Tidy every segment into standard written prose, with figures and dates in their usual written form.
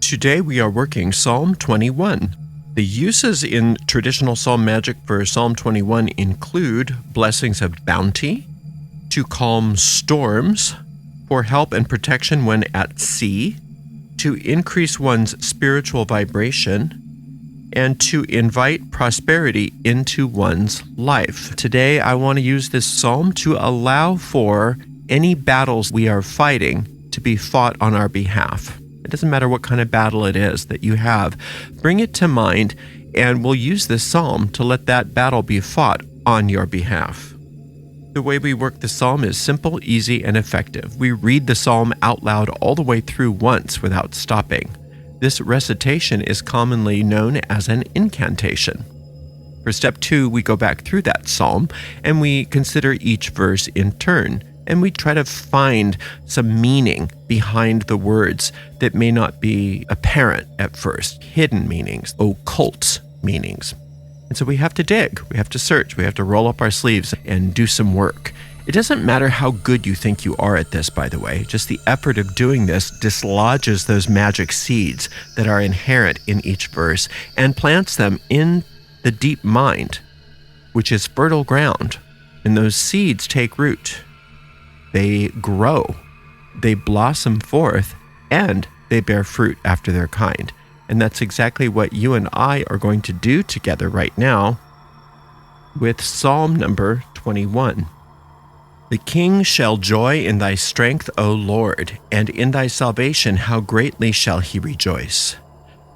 Today we are working Psalm 21. The uses in traditional psalm magic for Psalm 21 include blessings of bounty, to calm storms, for help and protection when at sea, to increase one's spiritual vibration, and to invite prosperity into one's life. Today I want to use this psalm to allow for any battles we are fighting to be fought on our behalf. It doesn't matter what kind of battle it is that you have. Bring it to mind, and we'll use this psalm to let that battle be fought on your behalf. The way we work the psalm is simple, easy, and effective. We read the psalm out loud all the way through once without stopping. This recitation is commonly known as an incantation. For step 2, we go back through that psalm, and we consider each verse in turn. And we try to find some meaning behind the words that may not be apparent at first, hidden meanings, occult meanings. And so we have to dig, we have to search, we have to roll up our sleeves and do some work. It doesn't matter how good you think you are at this, by the way. Just the effort of doing this dislodges those magic seeds that are inherent in each verse and plants them in the deep mind, which is fertile ground. And those seeds take root. They grow, they blossom forth, and they bear fruit after their kind. And that's exactly what you and I are going to do together right now with Psalm number 21. The king shall joy in thy strength, O Lord, and in thy salvation how greatly shall he rejoice.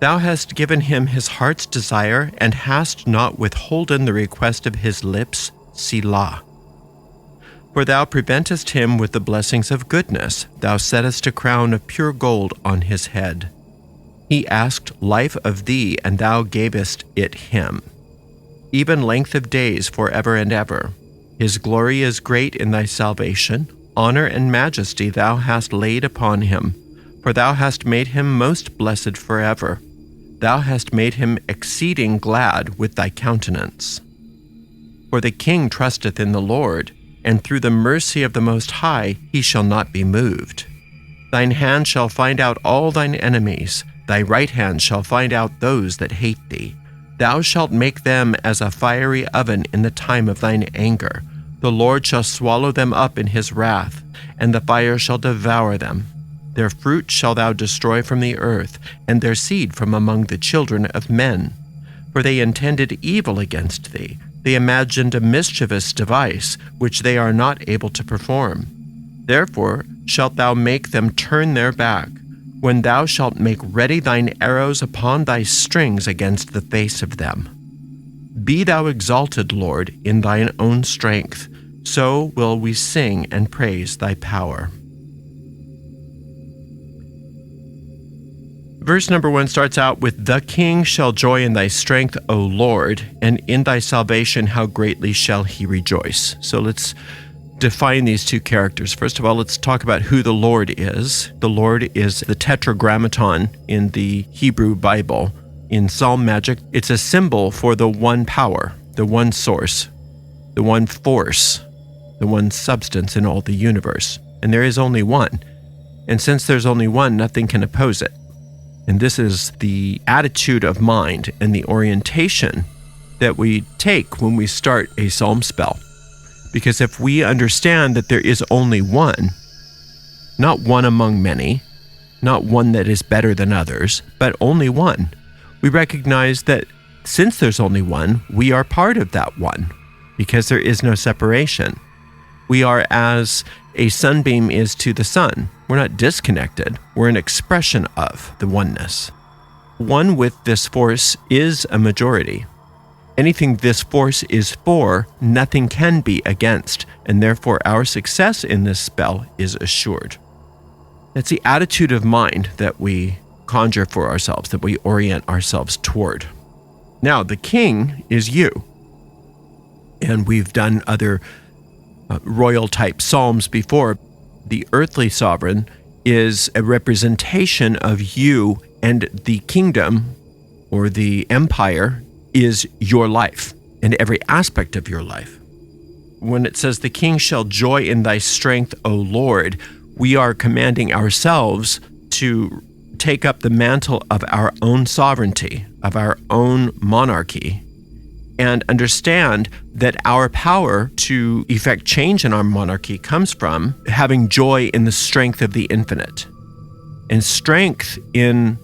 Thou hast given him his heart's desire, and hast not withholden the request of his lips, Selah. For thou preventest him with the blessings of goodness. Thou settest a crown of pure gold on his head. He asked life of thee, and thou gavest it him, even length of days forever and ever. His glory is great in thy salvation. Honor and majesty thou hast laid upon him, for thou hast made him most blessed forever. Thou hast made him exceeding glad with thy countenance. For the king trusteth in the Lord, and through the mercy of the Most High he shall not be moved. Thine hand shall find out all thine enemies, thy right hand shall find out those that hate thee. Thou shalt make them as a fiery oven in the time of thine anger. The Lord shall swallow them up in his wrath, and the fire shall devour them. Their fruit shalt thou destroy from the earth, and their seed from among the children of men. For they intended evil against thee. They imagined a mischievous device, which they are not able to perform. Therefore shalt thou make them turn their back, when thou shalt make ready thine arrows upon thy strings against the face of them. Be thou exalted, Lord, in thine own strength, so will we sing and praise thy power. Verse number 1 starts out with, The king shall joy in thy strength, O Lord, and in thy salvation how greatly shall he rejoice. So let's define these two characters. First of all, let's talk about who the Lord is. The Lord is the tetragrammaton in the Hebrew Bible. In psalm magic, it's a symbol for the one power, the one source, the one force, the one substance in all the universe. And there is only one. And since there's only one, nothing can oppose it. And this is the attitude of mind and the orientation that we take when we start a psalm spell. Because if we understand that there is only one, not one among many, not one that is better than others, but only one, we recognize that since there's only one, we are part of that one, because there is no separation. We are as a sunbeam is to the sun. We're not disconnected. We're an expression of the oneness. One with this force is a majority. Anything this force is for, nothing can be against, and therefore our success in this spell is assured. That's the attitude of mind that we conjure for ourselves, that we orient ourselves toward. Now, the king is you. And we've done other royal-type psalms before. The earthly sovereign is a representation of you, and the kingdom or the empire is your life and every aspect of your life. When it says, the king shall joy in thy strength, O Lord, we are commanding ourselves to take up the mantle of our own sovereignty, of our own monarchy, and understand that our power to effect change in our monarchy comes from having joy in the strength of the infinite. And strength in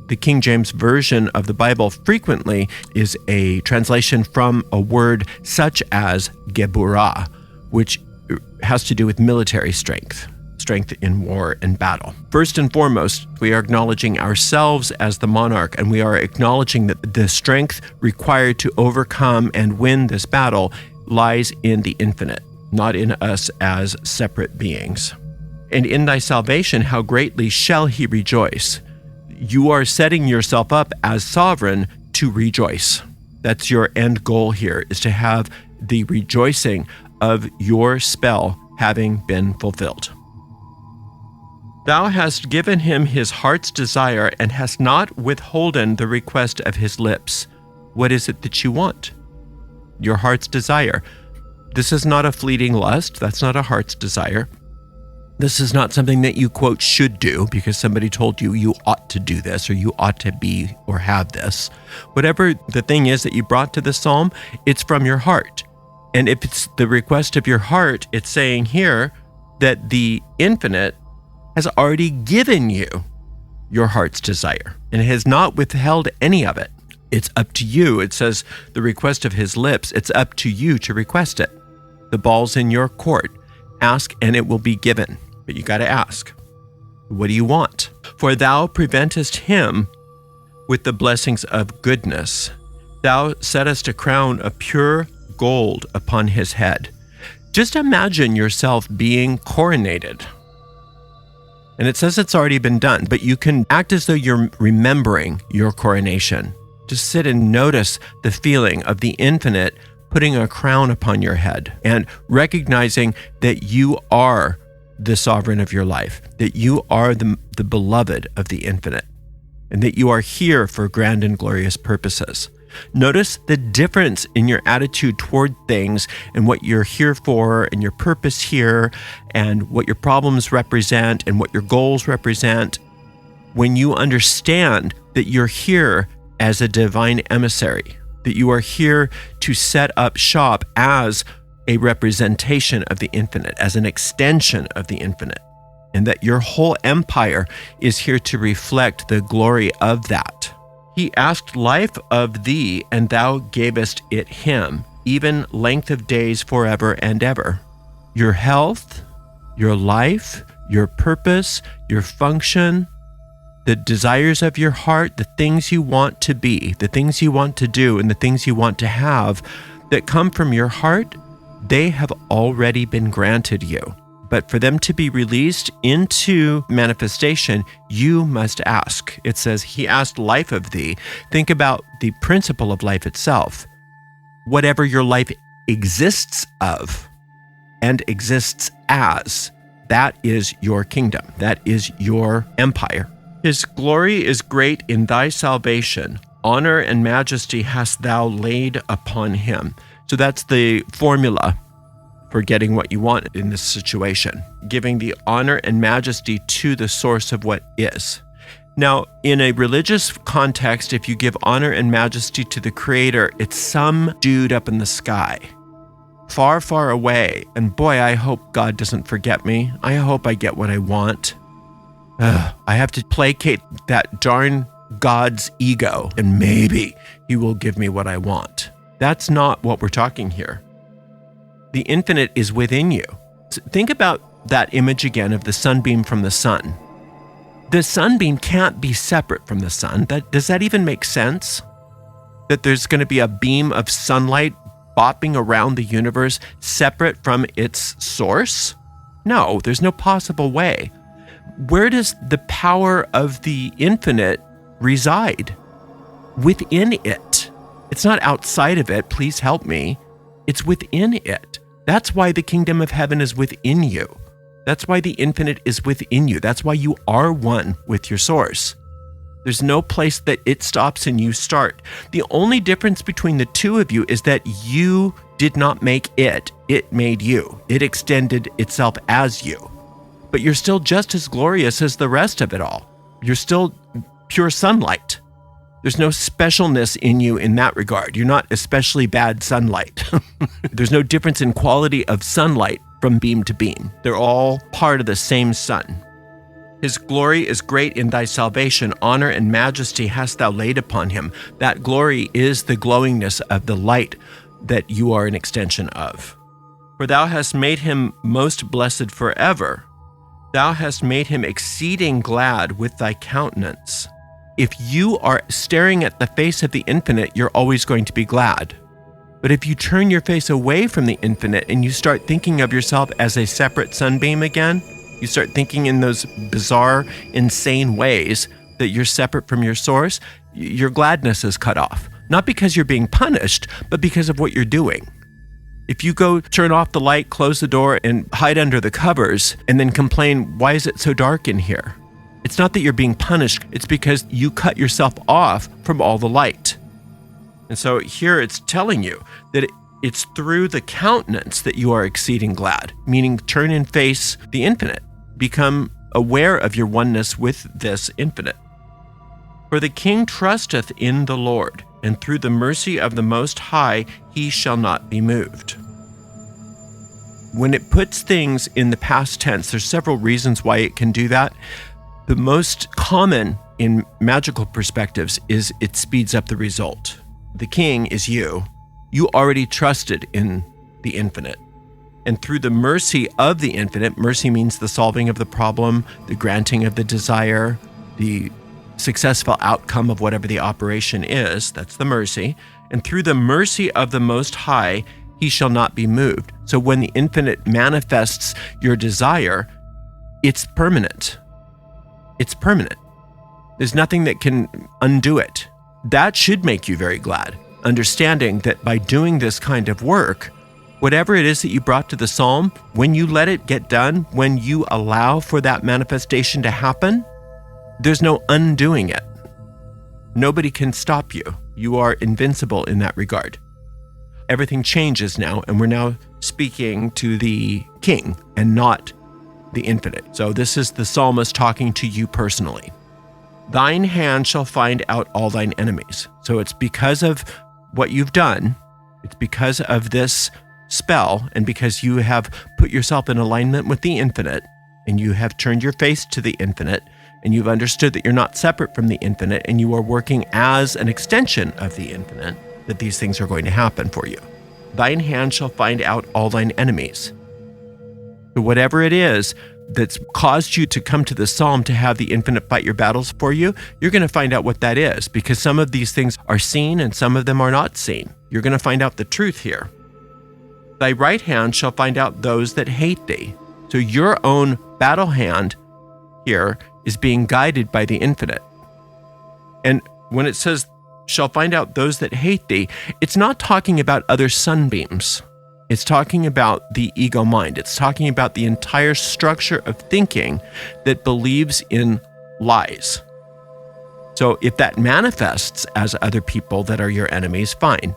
the King James Version of the Bible frequently is a translation from a word such as geburah, which has to do with military strength in war and battle. First and foremost, we are acknowledging ourselves as the monarch, and we are acknowledging that the strength required to overcome and win this battle lies in the infinite, not in us as separate beings. And in thy salvation, how greatly shall he rejoice? You are setting yourself up as sovereign to rejoice. That's your end goal here, is to have the rejoicing of your spell having been fulfilled. Thou hast given him his heart's desire and hast not withholden the request of his lips. What is it that you want? Your heart's desire. This is not a fleeting lust. That's not a heart's desire. This is not something that you, quote, should do because somebody told you you ought to do this or you ought to be or have this. Whatever the thing is that you brought to the psalm, it's from your heart. And if it's the request of your heart, it's saying here that the infinite has already given you your heart's desire and has not withheld any of it. It's up to you. It says the request of his lips. It's up to you to request it. The ball's in your court. Ask and it will be given. But you got to ask. What do you want? For thou preventest him with the blessings of goodness. Thou settest a crown of pure gold upon his head. Just imagine yourself being coronated. And it says it's already been done, but you can act as though you're remembering your coronation. Just sit and notice the feeling of the infinite putting a crown upon your head and recognizing that you are the sovereign of your life, that you are the beloved of the infinite, and that you are here for grand and glorious purposes. Notice the difference in your attitude toward things and what you're here for and your purpose here and what your problems represent and what your goals represent when you understand that you're here as a divine emissary, that you are here to set up shop as a representation of the infinite, as an extension of the infinite, and that your whole empire is here to reflect the glory of that. He asked life of thee, and thou gavest it him, even length of days forever and ever. Your health, your life, your purpose, your function, the desires of your heart, the things you want to be, the things you want to do, and the things you want to have that come from your heart, they have already been granted you. But for them to be released into manifestation, you must ask. It says, he asked life of thee. Think about the principle of life itself. Whatever your life exists of and exists as, that is your kingdom. That is your empire. His glory is great in thy salvation. Honor and majesty hast thou laid upon him. So that's the formula for getting what you want in this situation, giving the honor and majesty to the source of what is. Now, in a religious context, if you give honor and majesty to the Creator, it's some dude up in the sky, far, far away. And boy, I hope God doesn't forget me. I hope I get what I want. I have to placate that darn God's ego, and maybe he will give me what I want. That's not what we're talking here. The infinite is within you. So think about that image again of the sunbeam from the sun. The sunbeam can't be separate from the sun. Does that even make sense? That there's going to be a beam of sunlight bopping around the universe separate from its source? No, there's no possible way. Where does the power of the infinite reside? Within it. It's not outside of it. Please help me. It's within it. That's why the kingdom of heaven is within you. That's why the infinite is within you. That's why you are one with your source. There's no place that it stops and you start. The only difference between the two of you is that you did not make it. It made you. It extended itself as you. But you're still just as glorious as the rest of it all. You're still pure sunlight. There's no specialness in you in that regard. You're not especially bad sunlight. There's no difference in quality of sunlight from beam to beam. They're all part of the same sun. His glory is great in thy salvation. Honor and majesty hast thou laid upon him. That glory is the glowingness of the light that you are an extension of. For thou hast made him most blessed forever. Thou hast made him exceeding glad with thy countenance. If you are staring at the face of the infinite, you're always going to be glad. But if you turn your face away from the infinite and you start thinking of yourself as a separate sunbeam again, you start thinking in those bizarre, insane ways that you're separate from your source, your gladness is cut off. Not because you're being punished, but because of what you're doing. If you go turn off the light, close the door, and hide under the covers, and then complain, why is it so dark in here? It's not that you're being punished, it's because you cut yourself off from all the light. And so here it's telling you that it's through the countenance that you are exceeding glad, meaning turn and face the infinite. Become aware of your oneness with this infinite. For the king trusteth in the Lord, and through the mercy of the Most High he shall not be moved. When it puts things in the past tense, there's several reasons why it can do that. The most common in magical perspectives is it speeds up the result. The king is you. You already trusted in the infinite. And through the mercy of the infinite, mercy means the solving of the problem, the granting of the desire, the successful outcome of whatever the operation is. That's the mercy. And through the mercy of the Most High, he shall not be moved. So when the infinite manifests your desire, it's permanent. It's permanent. There's nothing that can undo it. That should make you very glad, understanding that by doing this kind of work, whatever it is that you brought to the psalm, when you let it get done, when you allow for that manifestation to happen, there's no undoing it. Nobody can stop you. You are invincible in that regard. Everything changes now, and we're now speaking to the king and not the infinite. So this is the psalmist talking to you personally. Thine hand shall find out all thine enemies. So it's because of what you've done, it's because of this spell, and because you have put yourself in alignment with the infinite, and you have turned your face to the infinite, and you've understood that you're not separate from the infinite, and you are working as an extension of the infinite, that these things are going to happen for you. Thine hand shall find out all thine enemies. So whatever it is that's caused you to come to the psalm to have the infinite fight your battles for you, you're going to find out what that is, because some of these things are seen and some of them are not seen. You're going to find out the truth here. Thy right hand shall find out those that hate thee. So your own battle hand here is being guided by the infinite. And when it says, shall find out those that hate thee, it's not talking about other sunbeams. It's talking about the ego mind. It's talking about the entire structure of thinking that believes in lies. So if that manifests as other people that are your enemies, fine.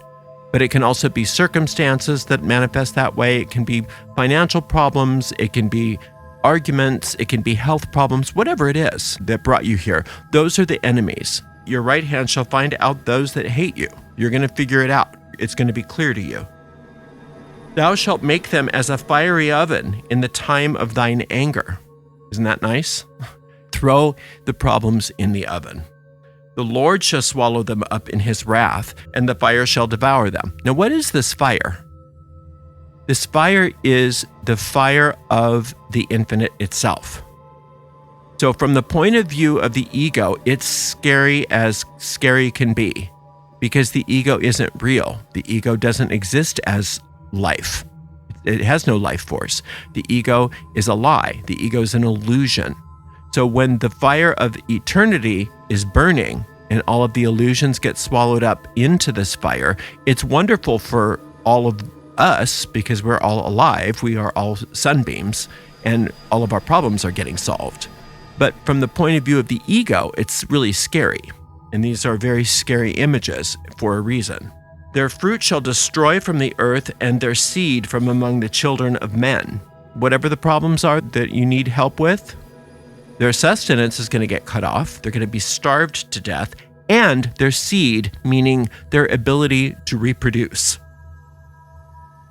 But it can also be circumstances that manifest that way. It can be financial problems. It can be arguments. It can be health problems, whatever it is that brought you here. Those are the enemies. Your right hand shall find out those that hate you. You're going to figure it out. It's going to be clear to you. Thou shalt make them as a fiery oven in the time of thine anger. Isn't that nice? Throw the problems in the oven. The Lord shall swallow them up in his wrath, and the fire shall devour them. Now, what is this fire? This fire is the fire of the infinite itself. So from the point of view of the ego, it's scary as scary can be, because the ego isn't real. The ego doesn't exist as life. It has no life force. The ego is a lie. The ego is an illusion. So when the fire of eternity is burning and all of the illusions get swallowed up into this fire, it's wonderful for all of us because we're all alive. We are all sunbeams and all of our problems are getting solved. But from the point of view of the ego, it's really scary. And these are very scary images for a reason. Their fruit shall destroy from the earth, and their seed from among the children of men. Whatever the problems are that you need help with, Their sustenance is going to get cut off. They're going to be starved to death, and their seed, meaning their ability to reproduce.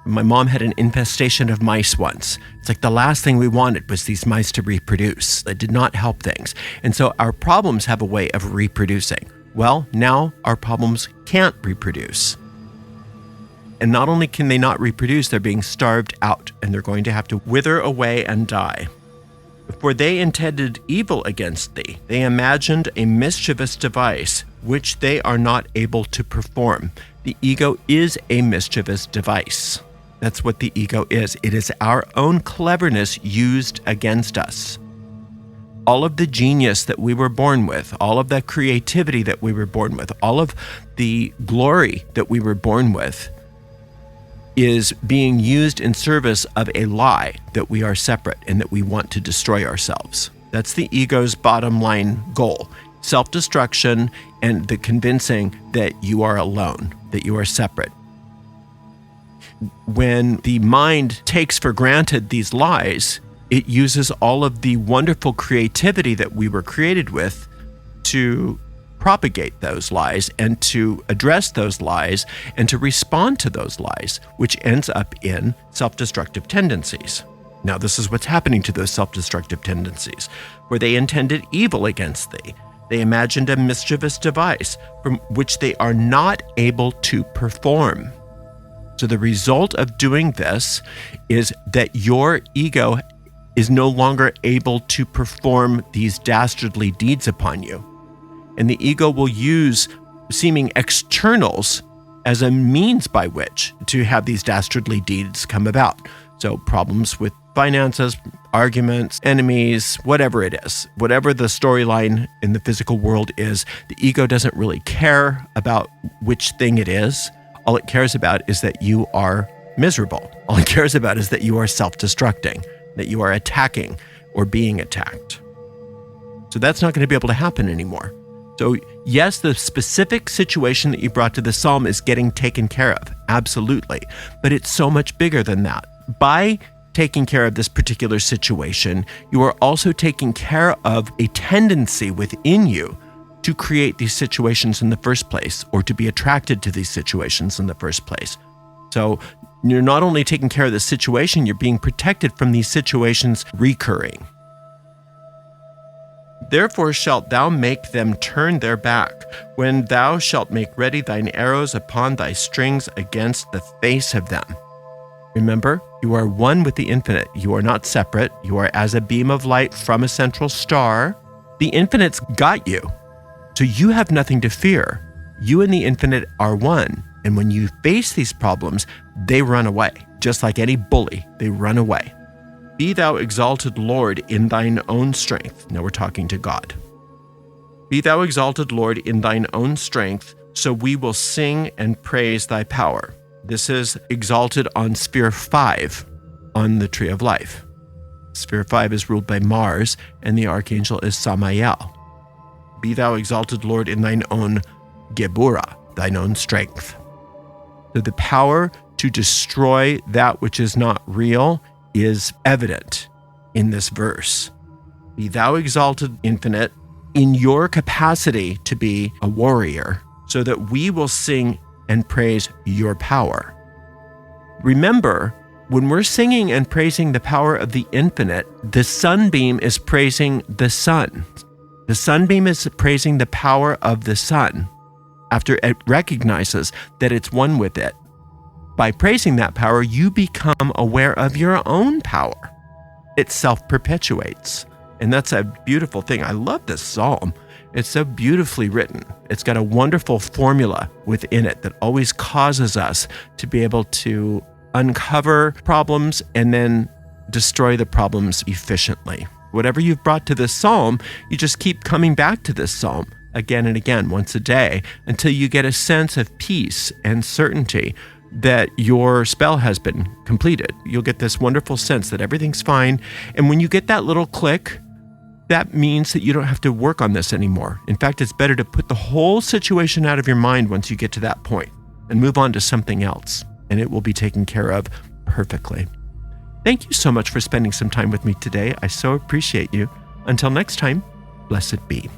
My mom had an infestation of mice once. It's like the last thing we wanted was these mice to reproduce. It did not help things. And so our problems have a way of reproducing. Well, now our problems can't reproduce. And not only can they not reproduce, they're being starved out, and they're going to have to wither away and die. For they intended evil against thee. They imagined a mischievous device, which they are not able to perform. The ego is a mischievous device. That's what the ego is. It is our own cleverness used against us. All of the genius that we were born with, all of the creativity that we were born with, all of the glory that we were born with is being used in service of a lie that we are separate and that we want to destroy ourselves. That's the ego's bottom line goal. Self-destruction and the convincing that you are alone, that you are separate. When the mind takes for granted these lies, it uses all of the wonderful creativity that we were created with to propagate those lies and to address those lies and to respond to those lies, which ends up in self-destructive tendencies. Now, this is what's happening to those self-destructive tendencies, where they intended evil against thee. They imagined a mischievous device from which they are not able to perform. So the result of doing this is that your ego is no longer able to perform these dastardly deeds upon you. And the ego will use seeming externals as a means by which to have these dastardly deeds come about. So problems with finances, arguments, enemies, whatever it is, whatever the storyline in the physical world is, the ego doesn't really care about which thing it is. All it cares about is that you are miserable. All it cares about is that you are self-destructing, that you are attacking or being attacked. So that's not going to be able to happen anymore. So yes, the specific situation that you brought to the psalm is getting taken care of, absolutely. But it's so much bigger than that. By taking care of this particular situation, you are also taking care of a tendency within you to create these situations in the first place, or to be attracted to these situations in the first place. So you're not only taking care of the situation, you're being protected from these situations recurring. Therefore shalt thou make them turn their back, when thou shalt make ready thine arrows upon thy strings against the face of them. Remember, you are one with the infinite. You are not separate. You are as a beam of light from a central star. The infinite's got you. So you have nothing to fear. You and the infinite are one. And when you face these problems, they run away. Just like any bully, they run away. Be thou exalted, Lord, in thine own strength. Now we're talking to God. Be thou exalted, Lord, in thine own strength, so we will sing and praise thy power. This is exalted on sphere 5 on the Tree of Life. Sphere 5 is ruled by Mars, and the archangel is Samael. Be thou exalted, Lord, in thine own Geburah, thine own strength. So the power to destroy that which is not real is evident in this verse. Be thou exalted, infinite, in your capacity to be a warrior, so that we will sing and praise your power. Remember, when we're singing and praising the power of the infinite, the sunbeam is praising the sun. The sunbeam is praising the power of the sun after it recognizes that it's one with it. By praising that power, you become aware of your own power. It self-perpetuates. And that's a beautiful thing. I love this psalm. It's so beautifully written. It's got a wonderful formula within it that always causes us to be able to uncover problems and then destroy the problems efficiently. Whatever you've brought to this psalm, you just keep coming back to this psalm again and again, once a day, until you get a sense of peace and certainty that your spell has been completed. You'll get this wonderful sense that everything's fine. And when you get that little click, that means that you don't have to work on this anymore. In fact, it's better to put the whole situation out of your mind once you get to that point and move on to something else, and it will be taken care of perfectly. Thank you so much for spending some time with me today. I so appreciate you. Until next time, blessed be.